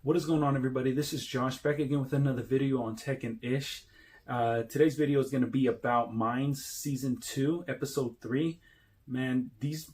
What is going on, everybody? This is Josh back again with another video on Tech and Ish. Today's video is going to be about Mayans Season 2, Episode 3. Man, these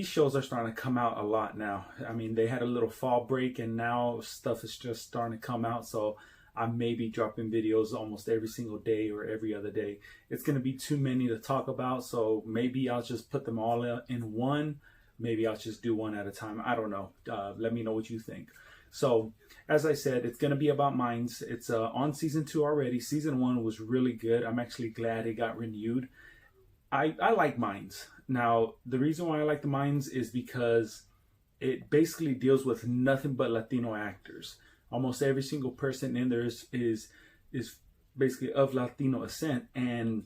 shows are starting to come out a lot now. I mean, they had a little fall break and now stuff is just starting to come out. So I may be dropping videos almost every single day or every other day. It's going to be too many to talk about, so maybe I'll just put them all in one. Maybe I'll just do one at a time. I don't know. Let me know what you think. So, as I said, it's going to be about Mayans. It's on Season 2 already. Season 1 was really good. I'm actually glad it got renewed. I like Mayans. Now, the reason why I like the Mayans is because it basically deals with nothing but Latino actors. Almost every single person in there is basically of Latino ascent, and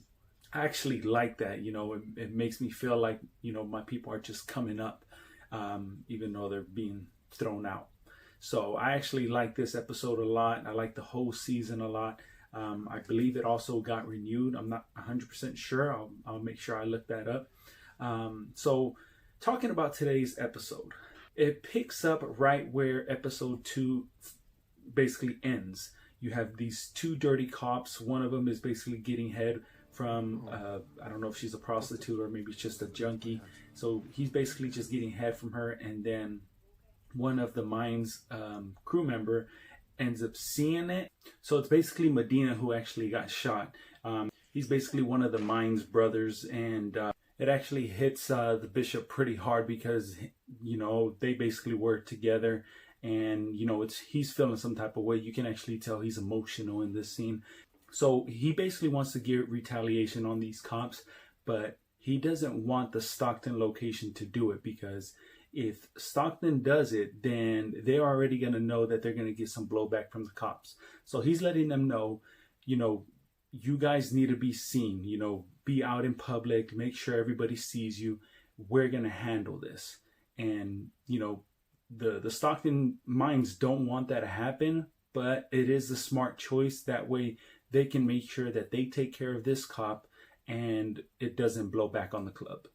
I actually like that. You know, it makes me feel like, you know, my people are just coming up, even though they're being thrown out. So I actually like this episode a lot. I like the whole season a lot. I believe it also got renewed. I'm not 100% sure. I'll make sure I look that up. So talking about today's episode, it picks up right where episode 2 basically ends. You have these two dirty cops. One of them is basically getting head from, I don't know if she's a prostitute or maybe it's just a junkie. So he's basically just getting head from her, and then one of the Mayans crew member ends up seeing it. So it's basically Medina who actually got shot. He's basically one of the Mayans brothers, and it actually hits the bishop pretty hard because, you know, they basically work together, and, you know, he's feeling some type of way. You can actually tell he's emotional in this scene. So he basically wants to get retaliation on these cops, but he doesn't want the Stockton location to do it, because if Stockton does it, then they're already going to know that they're going to get some blowback from the cops. So he's letting them know, you know, you guys need to be seen, you know, be out in public, make sure everybody sees you. We're going to handle this. And, you know, the Stockton Mayans don't want that to happen, but it is a smart choice. That way they can make sure that they take care of this cop and it doesn't blow back on the club.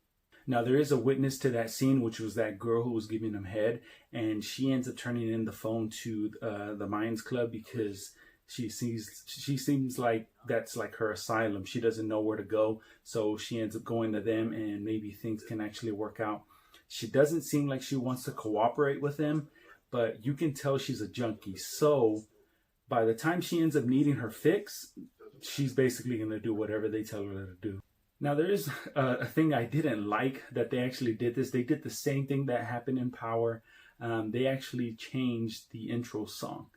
Now, there is a witness to that scene, which was that girl who was giving him head, and she ends up turning in the phone to the Mayans Club because she seems like that's like her asylum. She doesn't know where to go, so she ends up going to them, and maybe things can actually work out. She doesn't seem like she wants to cooperate with them, but you can tell she's a junkie. So by the time she ends up needing her fix, she's basically going to do whatever they tell her to do. Now, there is a thing I didn't like that they actually did this. They did the same thing that happened in Power. They actually changed the intro song.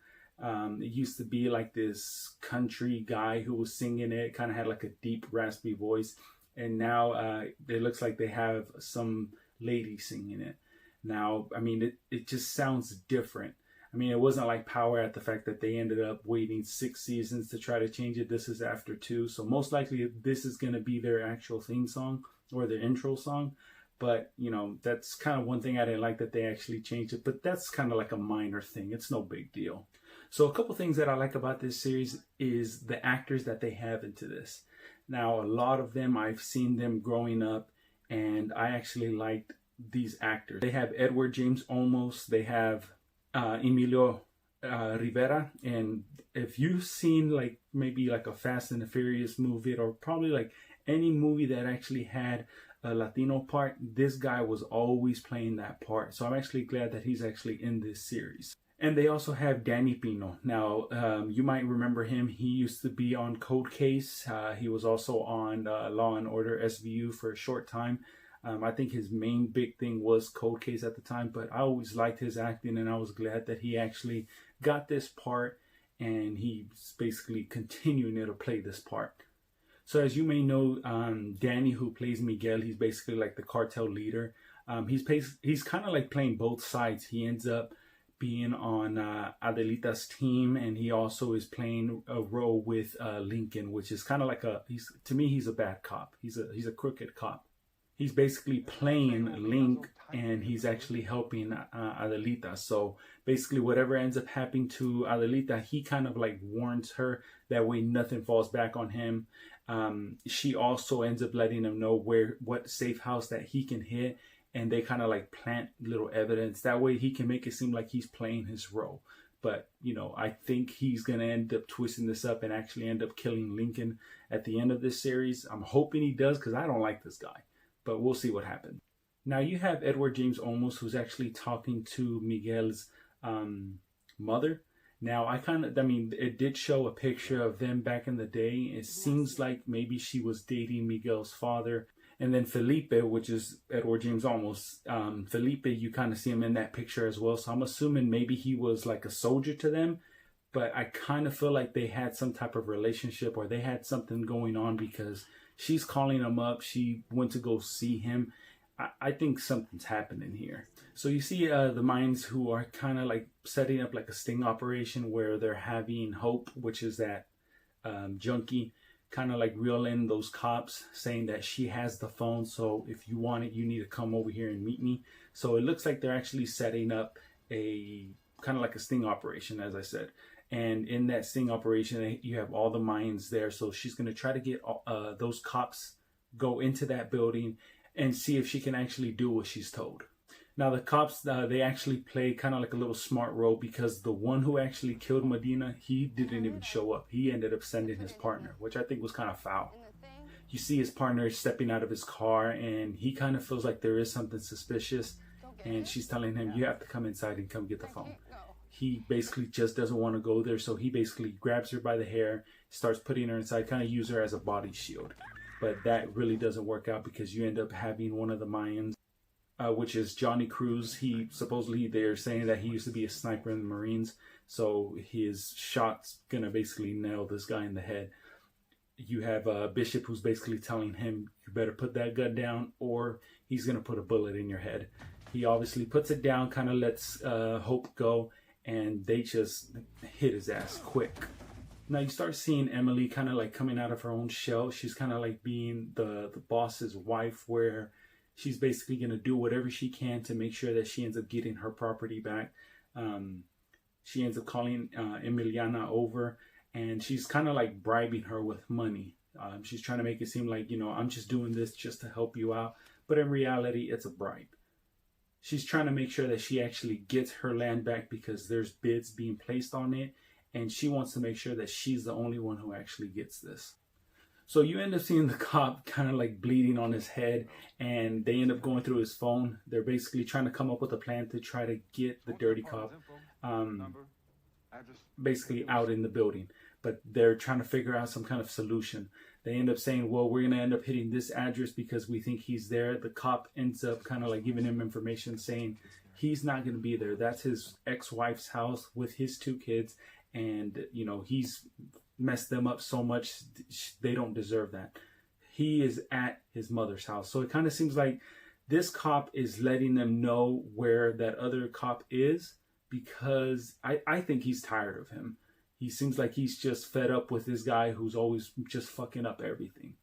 It used to be like this country guy who was singing it, kind of had like a deep, raspy voice. And now it looks like they have some lady singing it. Now, I mean, it just sounds different. I mean, it wasn't like Power at the fact that they ended up waiting 6 seasons to try to change it. This is after 2. So most likely this is going to be their actual theme song or their intro song. But, you know, that's kind of one thing I didn't like, that they actually changed it. But that's kind of like a minor thing. It's no big deal. So a couple things that I like about this series is the actors that they have into this. Now, a lot of them, I've seen them growing up, and I actually liked these actors. They have Edward James Olmos. They have Emilio Rivera, and if you've seen like maybe like a Fast and the Furious movie, or probably like any movie that actually had a Latino part, this guy was always playing that part. So I'm actually glad that he's actually in this series. And they also have Danny Pino. Now, you might remember him. He used to be on Cold Case. He was also on Law and Order SVU for a short time. I think his main big thing was Cold Case at the time, but I always liked his acting, and I was glad that he actually got this part, and he's basically continuing to play this part. So as you may know, Danny, who plays Miguel, he's basically like the cartel leader. He's kind of like playing both sides. He ends up being on Adelita's team, and he also is playing a role with Lincoln, which is kind of like to me, he's a bad cop. He's a crooked cop. He's basically playing Link, and he's actually helping Adelita. So basically whatever ends up happening to Adelita, he kind of like warns her. That way nothing falls back on him. She also ends up letting him know what safe house that he can hit, and they kind of like plant little evidence. That way he can make it seem like he's playing his role. But, you know, I think he's going to end up twisting this up and actually end up killing Lincoln at the end of this series. I'm hoping he does, because I don't like this guy. But we'll see what happens. Now you have Edward James Olmos, who's actually talking to Miguel's mother. Now, it did show a picture of them back in the day. It seems like maybe she was dating Miguel's father. And then Felipe, which is Edward James Olmos, Felipe, you kind of see him in that picture as well. So I'm assuming maybe he was like a soldier to them. But I kind of feel like they had some type of relationship, or they had something going on, because she's calling him up. She went to go see him. I think something's happening here. So you see the Mayans, who are kind of like setting up like a sting operation, where they're having Hope, which is that junkie, kind of like reel in those cops, saying that she has the phone. So if you want it, you need to come over here and meet me. So it looks like they're actually setting up a kind of like a sting operation, as I said. And in that sting operation, you have all the Mayans there. So she's going to try to get those cops go into that building and see if she can actually do what she's told. Now the cops, they actually play kind of like a little smart role, because the one who actually killed Medina, he didn't even show up. He ended up sending his partner, which I think was kind of foul. You see his partner stepping out of his car, and he kind of feels like there is something suspicious, and she's telling him, you have to come inside and come get the phone. He basically just doesn't want to go there, so he basically grabs her by the hair, starts putting her inside, kind of use her as a body shield. But that really doesn't work out, because you end up having one of the Mayans, which is Johnny Cruz. He supposedly, they're saying that he used to be a sniper in the Marines, so his shot's gonna basically nail this guy in the head. You have Bishop, who's basically telling him, you better put that gun down, or he's gonna put a bullet in your head. He obviously puts it down, kind of lets Hope go, and they just hit his ass quick. Now you start seeing Emily kind of like coming out of her own shell. She's kind of like being the boss's wife, where she's basically going to do whatever she can to make sure that she ends up getting her property back. She ends up calling Emiliana over, and she's kind of like bribing her with money. She's trying to make it seem like, you know, I'm just doing this just to help you out. But in reality, it's a bribe. She's trying to make sure that she actually gets her land back, because there's bids being placed on it. And she wants to make sure that she's the only one who actually gets this. So you end up seeing the cop kind of like bleeding on his head, and they end up going through his phone. They're basically trying to come up with a plan to try to get the dirty cop basically out in the building. But they're trying to figure out some kind of solution. They end up saying, well, we're going to end up hitting this address because we think he's there. The cop ends up kind of like giving him information saying he's not going to be there. That's his ex-wife's house with his 2 kids. And, you know, he's messed them up so much, they don't deserve that. He is at his mother's house. So it kind of seems like this cop is letting them know where that other cop is, because I think he's tired of him. He seems like he's just fed up with this guy who's always just fucking up everything.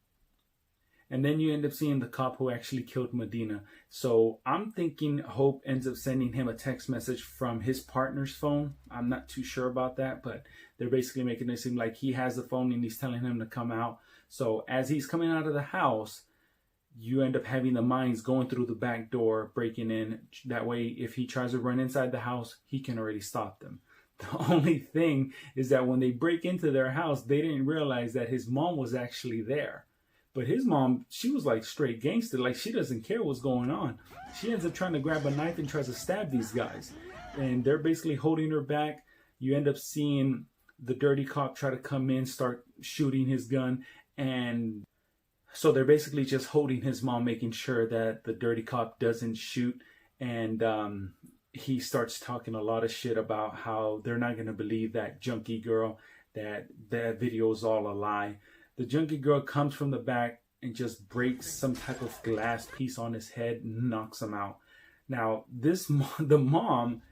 And then you end up seeing the cop who actually killed Medina. So I'm thinking Hope ends up sending him a text message from his partner's phone. I'm not too sure about that, but they're basically making it seem like he has the phone and he's telling him to come out. So as he's coming out of the house, you end up having the Mayans going through the back door, breaking in. That way, if he tries to run inside the house, he can already stop them. The only thing is that when they break into their house, they didn't realize that his mom was actually there. But his mom, she was like straight gangster. Like, she doesn't care what's going on. She ends up trying to grab a knife and tries to stab these guys. And they're basically holding her back. You end up seeing the dirty cop try to come in, start shooting his gun. And so they're basically just holding his mom, making sure that the dirty cop doesn't shoot. And he starts talking a lot of shit about how they're not going to believe that junkie girl, that video is all a lie. The junkie girl comes from the back and just breaks some type of glass piece on his head and knocks him out. Now, the mom,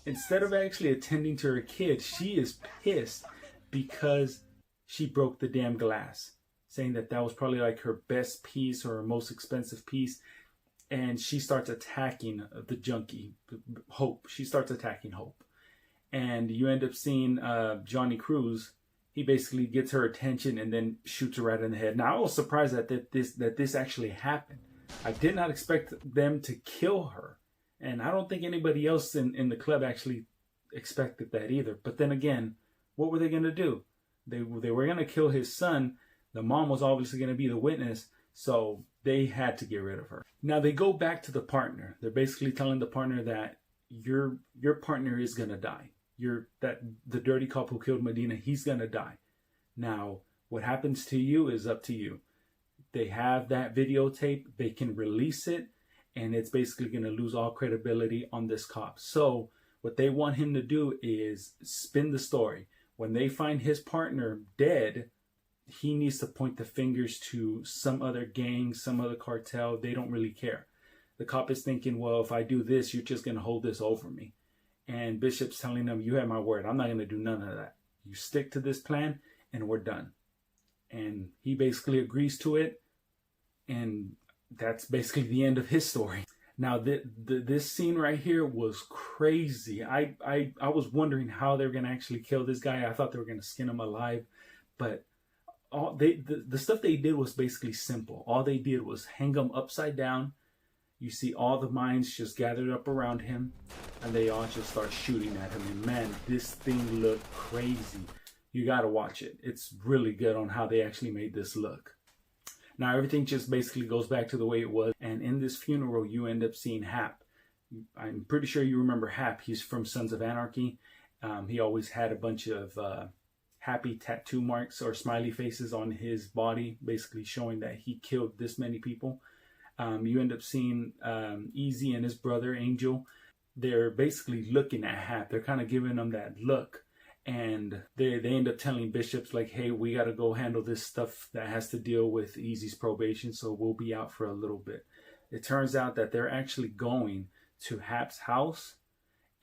instead of actually attending to her kid, she is pissed because she broke the damn glass, saying that was probably like her best piece or her most expensive piece. And she starts attacking the junkie, Hope. She starts attacking Hope. And you end up seeing Johnny Cruz. He basically gets her attention and then shoots her right in the head. Now, I was surprised that this actually happened. I did not expect them to kill her. And I don't think anybody else in the club actually expected that either. But then again, what were they going to do? They were going to kill his son. The mom was obviously going to be the witness, so they had to get rid of her. Now they go back to the partner. They're basically telling the partner that your partner is going to die. The dirty cop who killed Medina, he's going to die. Now, what happens to you is up to you. They have that videotape. They can release it, and it's basically going to lose all credibility on this cop. So what they want him to do is spin the story. When they find his partner dead, he needs to point the fingers to some other gang, some other cartel. They don't really care. The cop is thinking, well, if I do this, you're just going to hold this over me. And Bishop's telling him, you have my word. I'm not going to do none of that. You stick to this plan and we're done. And he basically agrees to it. And that's basically the end of his story. Now, this scene right here was crazy. I was wondering how they were going to actually kill this guy. I thought they were going to skin him alive. But the stuff they did was basically simple. All they did was hang him upside down. You see all the Mayans just gathered up around him, and they all just start shooting at him. And man, this thing looked crazy. You got to watch it. It's really good on how they actually made this look. Now, everything just basically goes back to the way it was. And in this funeral, you end up seeing Hap. I'm pretty sure you remember Hap. He's from Sons of Anarchy. He always had a bunch of happy tattoo marks or smiley faces on his body, basically showing that he killed this many people. You end up seeing Easy and his brother Angel. They're basically looking at Hap. They're kind of giving him that look. And they end up telling Bishops, like, hey, we got to go handle this stuff that has to deal with Easy's probation, so we'll be out for a little bit. It turns out that they're actually going to Hap's house,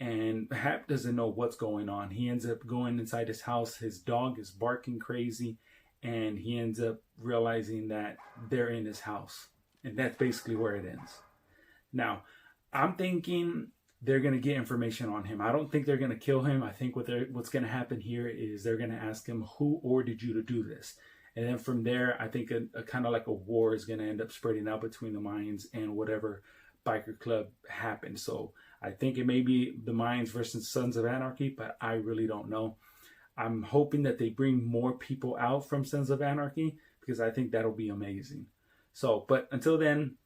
and Hap doesn't know what's going on. He ends up going inside his house. His dog is barking crazy, and he ends up realizing that they're in his house. And that's basically where it ends. Now, I'm thinking they're going to get information on him. I don't think they're going to kill him. I think what's going to happen here is they're going to ask him, who ordered you to do this? And then from there, I think a kind of like a war is going to end up spreading out between the Mayans and whatever biker club happened. So I think it may be the Mayans versus Sons of Anarchy, but I really don't know. I'm hoping that they bring more people out from Sons of Anarchy, because I think that'll be amazing. So, but until then,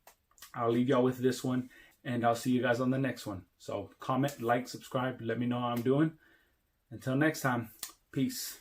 I'll leave y'all with this one, and I'll see you guys on the next one. So comment, like, subscribe, let me know how I'm doing. Until next time, peace.